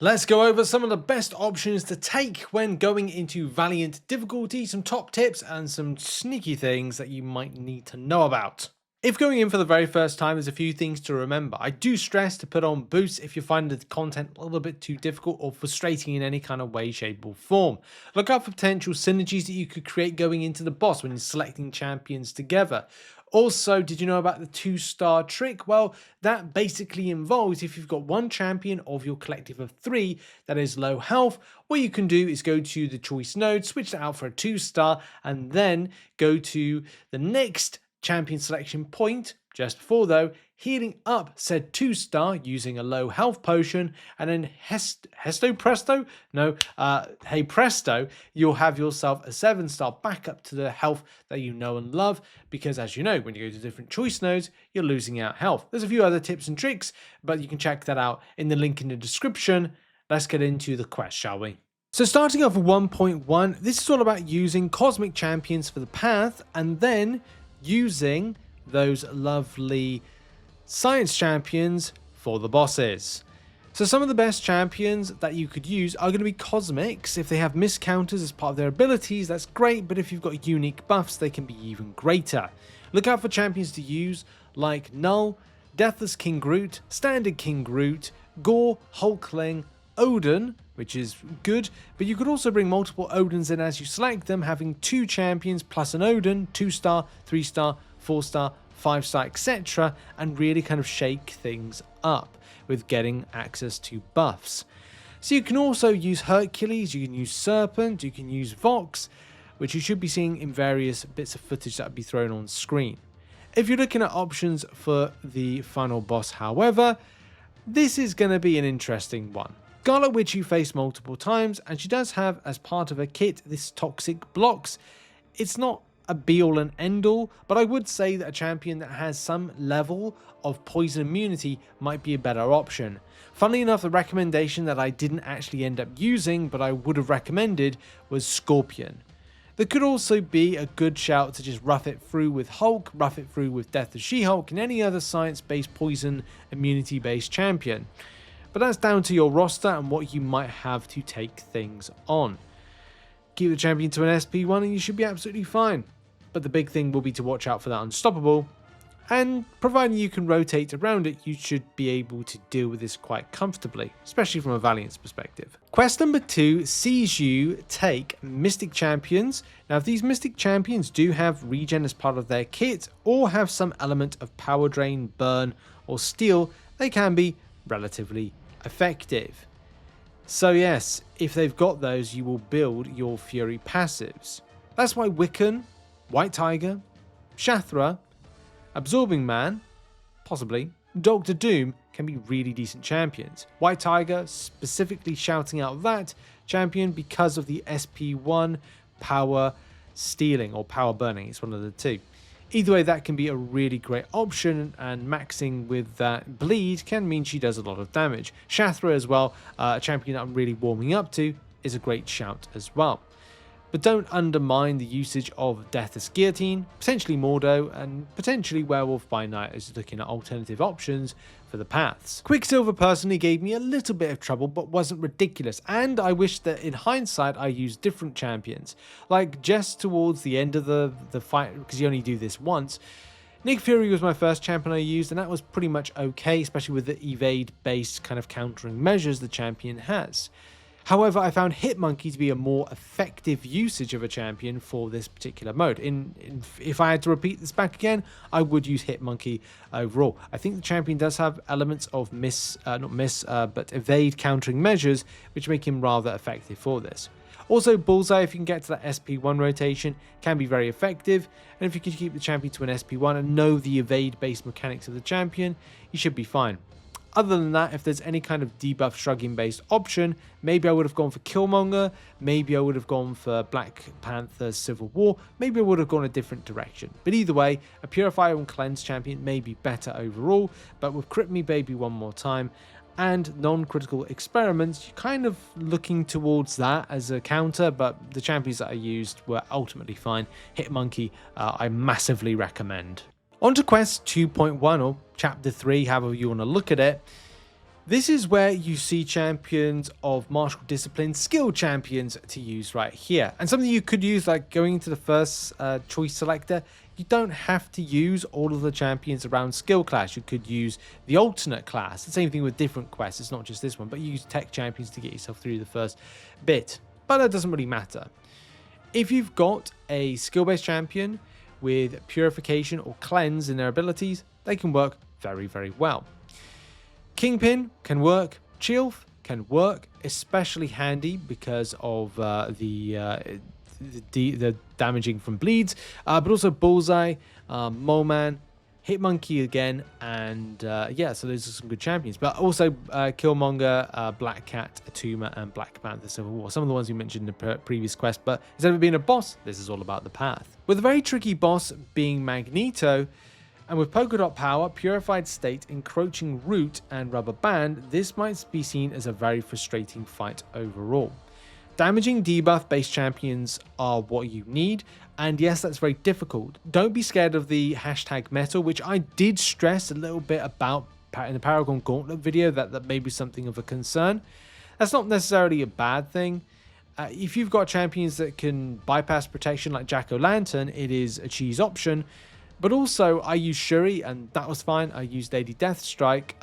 Let's go over some of the best options to take when going into Valiant difficulty, some top tips and some sneaky things that you might need to know about. If going in for the very first time, there's a few things to remember. I do stress to put on boots if you find the content a little bit too difficult or frustrating in any kind of way, shape or form. Look out for potential synergies that you could create going into the boss when you're selecting champions together. Also, did you know about the 2-star trick? Well, that basically involves if you've got one champion of your collective of 3 that is low health, what you can do is go to the choice node, switch that out for a 2-star, and then go to the next champion selection point, just before though, healing up said 2-star using a low health potion, and then hey presto, you'll have yourself a 7-star back up to the health that you know and love, because as you know, when you go to different choice nodes, you're losing out health. There's a few other tips and tricks, but you can check that out in the link in the description. Let's get into the quest, shall we? So starting off with 1.1, this is all about using cosmic champions for the path, and then using those lovely science champions for the bosses. So some of the best champions that you could use are going to be cosmics. If they have miscounters as part of their abilities, that's great, but if you've got unique buffs, they can be even greater. Look out for champions to use like Null, Deathless King Groot, Standard King Groot, Gore, Hulkling, Odin, which is good, but you could also bring multiple Odins in as you select them, having 2 champions plus an Odin, 2-star, 3-star, 4-star, 5-star, etc., and really kind of shake things up with getting access to buffs. So you can also use Hercules, you can use Serpent, you can use Vox, which you should be seeing in various bits of footage that will be thrown on screen. If you're looking at options for the final boss, however, this is going to be an interesting one. Scarlet Witch you face multiple times, and she does have as part of her kit this toxic blocks. It's not a be all and end all, but I would say that a champion that has some level of poison immunity might be a better option. Funnily enough, the recommendation that I didn't actually end up using but I would have recommended was Scorpion. There could also be a good shout to just rough it through with Hulk, rough it through with Death of She-Hulk, and any other science-based poison immunity-based champion. But that's down to your roster and what you might have to take things on. Keep the champion to an SP1 and you should be absolutely fine. But the big thing will be to watch out for that Unstoppable, and providing you can rotate around it, you should be able to deal with this quite comfortably, especially from a Valiant's perspective. Quest number 2 sees you take Mystic Champions. Now if these Mystic Champions do have regen as part of their kit, or have some element of power drain, burn, or steal, they can be relatively effective. So yes, if they've got those, you will build your Fury passives. That's why Wiccan, White Tiger, Shathra, Absorbing Man, possibly, Doctor Doom can be really decent champions. White Tiger specifically shouting out that champion because of the SP1 power stealing or power burning, it's one of the two. Either way, that can be a really great option, and maxing with that bleed can mean she does a lot of damage. Shathra as well, a champion that I'm really warming up to, is a great shout as well. But don't undermine the usage of Deathless Guillotine, potentially Mordo, and potentially Werewolf by Night as looking at alternative options for the paths. Quicksilver personally gave me a little bit of trouble, but wasn't ridiculous, and I wish that in hindsight I used different champions. Like just towards the end of the fight, because you only do this once, Nick Fury was my first champion I used, and that was pretty much okay, especially with the evade-based kind of countering measures the champion has. However, I found Hitmonkey to be a more effective usage of a champion for this particular mode. If I had to repeat this back again, I would use Hitmonkey overall. I think the champion does have elements of but evade countering measures, which make him rather effective for this. Also, Bullseye, if you can get to that SP1 rotation, can be very effective. And if you can keep the champion to an SP1 and know the evade-based mechanics of the champion, you should be fine. Other than that, if there's any kind of debuff shrugging based option, maybe I would have gone for Killmonger, maybe I would have gone for Black Panther Civil War, maybe I would have gone a different direction. But either way, a Purify and Cleanse champion may be better overall, but with Crit Me Baby one more time and non-critical experiments, you're kind of looking towards that as a counter, but the champions that I used were ultimately fine. Hitmonkey, I massively recommend. On to Quest 2.1 or Chapter 3, however you want to look at it. This is where you see champions of martial discipline, skill champions to use right here. And something you could use, like going into the first choice selector, you don't have to use all of the champions around skill class. You could use the alternate class. The same thing with different quests. It's not just this one, but you use tech champions to get yourself through the first bit. But that doesn't really matter. If you've got a skill-based champion with purification or cleanse in their abilities, they can work very, very well. Kingpin can work, Chilf can work, especially handy because of the damaging from bleeds, but also Bullseye, Mole Man, Hitmonkey again, and yeah, so those are some good champions. But also Killmonger, Black Cat, Atuma, and Black Panther Civil War. Some of the ones we mentioned in the previous quest, but instead of being a boss, this is all about the path. With a very tricky boss being Magneto, and with Polka Dot Power, Purified State, Encroaching Root, and Rubber Band, this might be seen as a very frustrating fight overall. Damaging debuff-based champions are what you need, and yes, that's very difficult. Don't be scared of the hashtag metal, which I did stress a little bit about in the Paragon Gauntlet video, that may be something of a concern. That's not necessarily a bad thing. If you've got champions that can bypass protection like Jack-O-Lantern, it is a cheese option. But also, I used Shuri, and that was fine. I used Lady Deathstrike.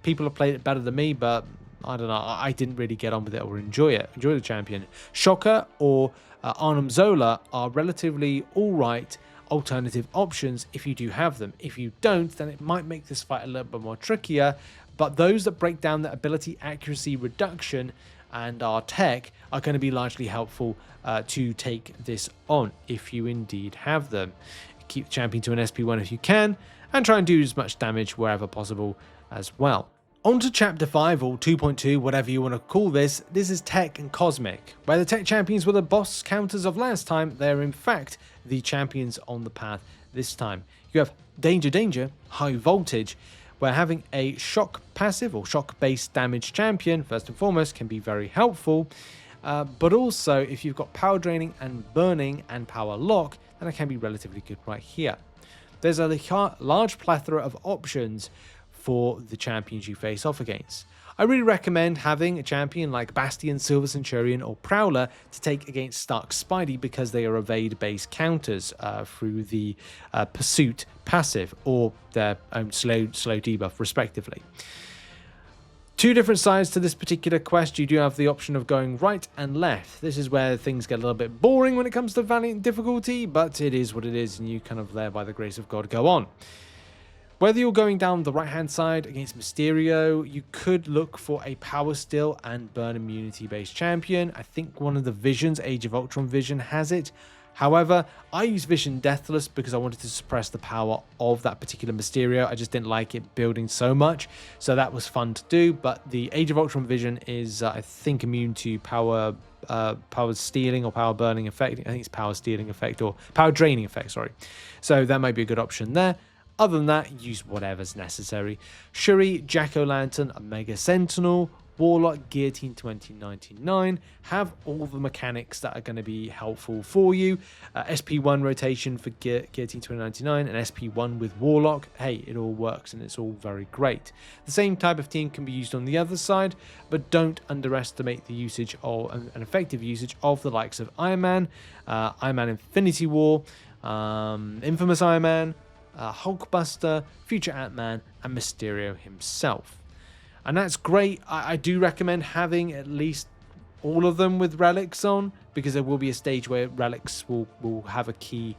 People have played it better than me, but I don't know. I didn't really get on with it or enjoy the champion. Shocker or Arnim Zola are relatively alright alternative options if you do have them. If you don't, then it might make this fight a little bit more trickier. But those that break down the ability accuracy reduction and our tech are going to be largely helpful to take this on if you indeed have them. Keep the champion to an SP1 if you can, and try and do as much damage wherever possible as well. On to Chapter 5, or 2.2, whatever you want to call this. This is Tech and Cosmic. Where the Tech champions were the boss counters of last time, they're in fact the champions on the path this time. You have Danger Danger, High Voltage, where having a shock passive or shock-based damage champion, first and foremost, can be very helpful. But also, if you've got power draining and burning and power lock, then it can be relatively good right here. There's a large plethora of options for the champions you face off against. I really recommend having a champion like Bastion, Silver Centurion, or Prowler to take against Stark Spidey because they are evade-based counters through the Pursuit passive or their own slow debuff, respectively. Two different sides to this particular quest. You do have the option of going right and left. This is where things get a little bit boring when it comes to Valiant difficulty, but it is what it is, and you kind of there by the grace of God go on. Whether you're going down the right-hand side against Mysterio, you could look for a Power Steel and Burn Immunity-based champion. I think one of the Visions, Age of Ultron Vision, has it. However, I use Vision Deathless because I wanted to suppress the power of that particular Mysterio. I just didn't like it building so much, so that was fun to do. But the Age of Ultron Vision is, I think, immune to power stealing or power burning effect. I think it's power stealing effect or power draining effect, sorry. So that might be a good option there. Other than that, use whatever's necessary. Shuri, Jack-O-Lantern, Omega Sentinel, Warlock, Guillotine 2099 have all the mechanics that are going to be helpful for you. SP1 rotation for Guillotine 2099 and SP1 with Warlock. Hey, it all works and it's all very great. The same type of team can be used on the other side, but don't underestimate the usage or an effective usage of the likes of Iron Man, Iron Man Infinity War, Infamous Iron Man, Hulkbuster, Future Ant-Man, and Mysterio himself. And that's great. I do recommend having at least all of them with relics on, because there will be a stage where relics will have a key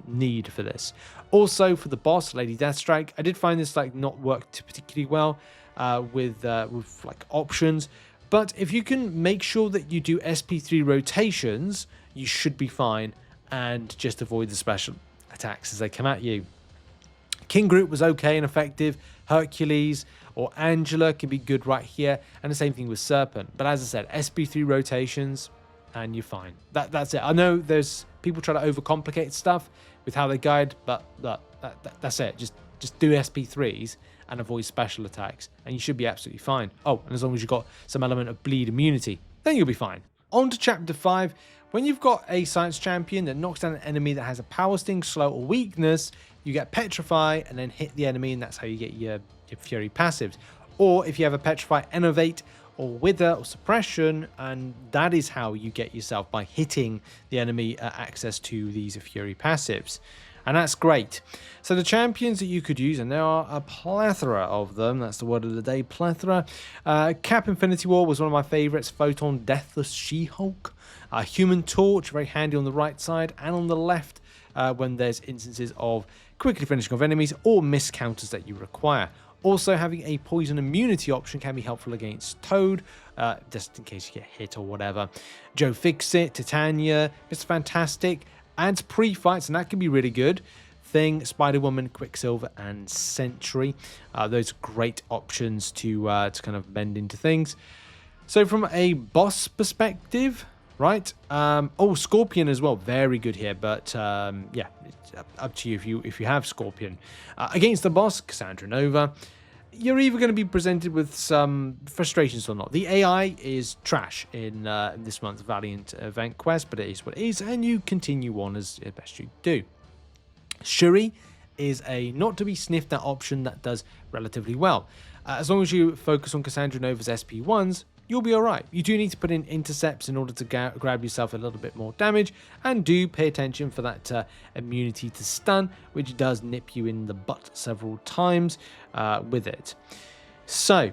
need for this. Also, for the boss, Lady Deathstrike, I did find this not worked particularly well with like options. But if you can make sure that you do SP3 rotations, you should be fine, and just avoid the special attacks as they come at you. King Groot was okay and effective. Hercules or Angela can be good right here, and the same thing with Serpent. But as I said, SP3 rotations and you're fine. That's it. I know there's people try to overcomplicate stuff with how they guide, but that's it. Just do SP3s and avoid special attacks, and you should be absolutely fine. Oh, and as long as you've got some element of bleed immunity, then you'll be fine. On to Chapter 5. When you've got a science champion that knocks down an enemy that has a power sting, slow, or weakness, you get Petrify and then hit the enemy, and that's how you get your Fury passives. Or if you have a Petrify, Innovate, or Wither, or Suppression, and that is how you get yourself by hitting the enemy access to these Fury passives. And that's great. So the champions that you could use, and there are a plethora of them, that's the word of the day, plethora. Cap Infinity War was one of my favorites. Photon Deathless She-Hulk. Human Torch, very handy on the right side, and on the left when there's instances of quickly finishing off enemies or miss counters that you require. Also, having a poison immunity option can be helpful against Toad, just in case you get hit or whatever. Joe Fixit, Titania, Mr. Fantastic, adds pre-fights, and that can be really good. Thing, Spider-Woman, Quicksilver, and Sentry. Those are great options to kind of bend into things. So from a boss perspective, right? Oh, Scorpion as well, very good here. But yeah, it's up to you if you have Scorpion. Against the boss, Casandra Nova, you're either going to be presented with some frustrations or not. The AI is trash in this month's Valiant event quest, but it is what it is, and you continue on as best you do. Shuri is a not to be sniffed at option that does relatively well. As long as you focus on Casandra Nova's SP1s, you'll be alright. You do need to put in intercepts in order to grab yourself a little bit more damage, and do pay attention for that immunity to stun, which does nip you in the butt several times with it. So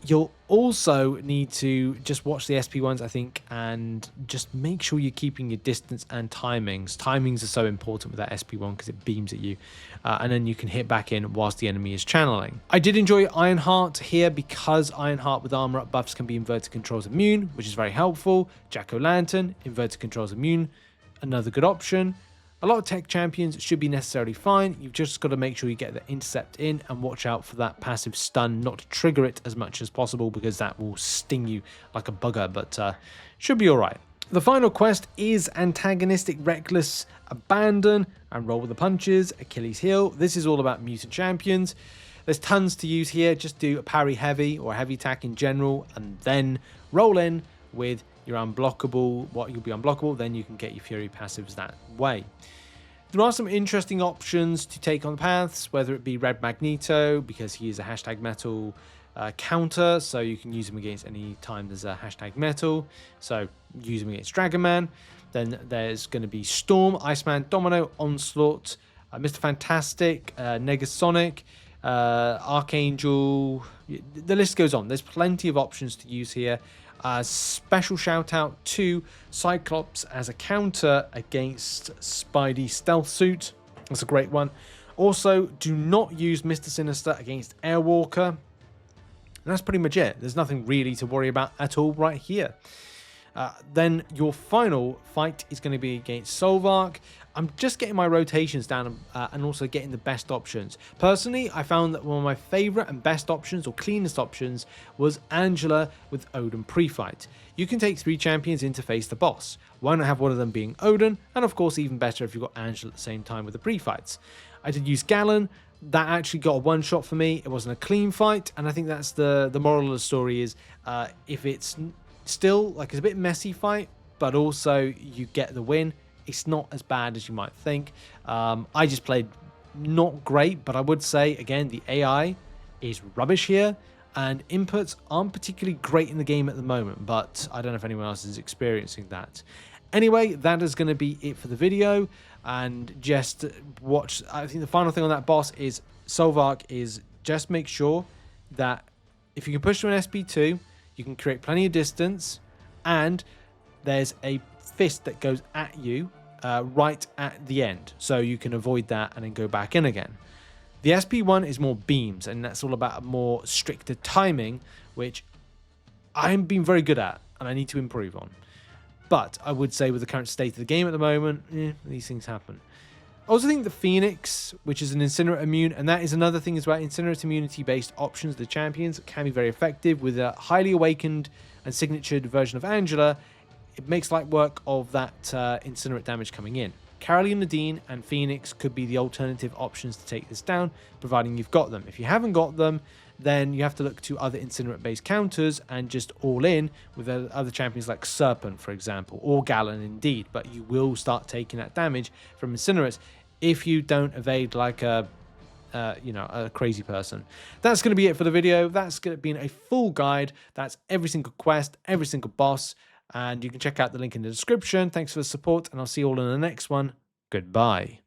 you'll also need to just watch the SP1s, I think, and just make sure you're keeping your distance and timings. Timings are so important with that SP1 because it beams at you, and then you can hit back in whilst the enemy is channeling. I did enjoy Ironheart here because Ironheart with armor up buffs can be inverted controls immune, which is very helpful. Jack-O-Lantern, inverted controls immune, another good option. A lot of tech champions should be necessarily fine. You've just got to make sure you get the intercept in and watch out for that passive stun, not to trigger it as much as possible because that will sting you like a bugger, but should be all right. The final quest is Antagonistic Reckless Abandon and Roll with the Punches, Achilles Heel. This is all about mutant champions. There's tons to use here. Just do a parry heavy or a heavy attack in general and then roll in with your unblockable, you'll be unblockable, then you can get your Fury passives that way. There are some interesting options to take on paths, whether it be Red Magneto, because he is a hashtag metal counter, so you can use him against any time there's a hashtag metal, so use him against Dragon Man. Then there's going to be Storm, Iceman, Domino, Onslaught, Mr. Fantastic, Negasonic, Archangel, the list goes on. There's plenty of options to use here. Special shout out to Cyclops as a counter against Spidey Stealth Suit. That's a great one. Also, do not use Mr. Sinister against Airwalker. And that's pretty much it. There's nothing really to worry about at all right here. Then your final fight is going to be against Solvarch. I'm just getting my rotations down and also getting the best options. Personally, I found that one of my favorite and best options or cleanest options was Angela with Odin pre-fight. You can take 3 champions in to face the boss. Why not have one of them being Odin? And of course, even better if you've got Angela at the same time with the pre-fights. I did use Gallon. That actually got a one-shot for me. It wasn't a clean fight, and I think that's the moral of the story is if it's still like it's a bit messy fight, but also you get the win, it's not as bad as you might think. I just played not great, but I would say again the AI is rubbish here and inputs aren't particularly great in the game at the moment, but I don't know if anyone else is experiencing that. Anyway, that is going to be it for the video, and just watch. I think the final thing on that boss is Solvarch is just make sure that if you can push to an SP2, you can create plenty of distance, and there's a fist that goes at you right at the end, so you can avoid that and then go back in again. The SP1 is more beams, and that's all about a more stricter timing, which I'm being very good at and I need to improve on. But I would say with the current state of the game at the moment, these things happen. I also think the Phoenix, which is an Incinerate immune, and that is another thing as well, Incinerate immunity based options, the champions can be very effective with a highly awakened and signatured version of Angela. It makes light work of that Incinerate damage coming in. Caroline Nadine and Phoenix could be the alternative options to take this down, providing you've got them. If you haven't got them, then you have to look to other Incinerate-based counters and just all in with other champions like Serpent, for example, or Gallon indeed. But you will start taking that damage from Incinerates if you don't evade like a a crazy person. That's going to be it for the video. That's going to be a full guide. That's every single quest, every single boss, and you can check out the link in the description. Thanks for the support, and I'll see you all in the next one. Goodbye.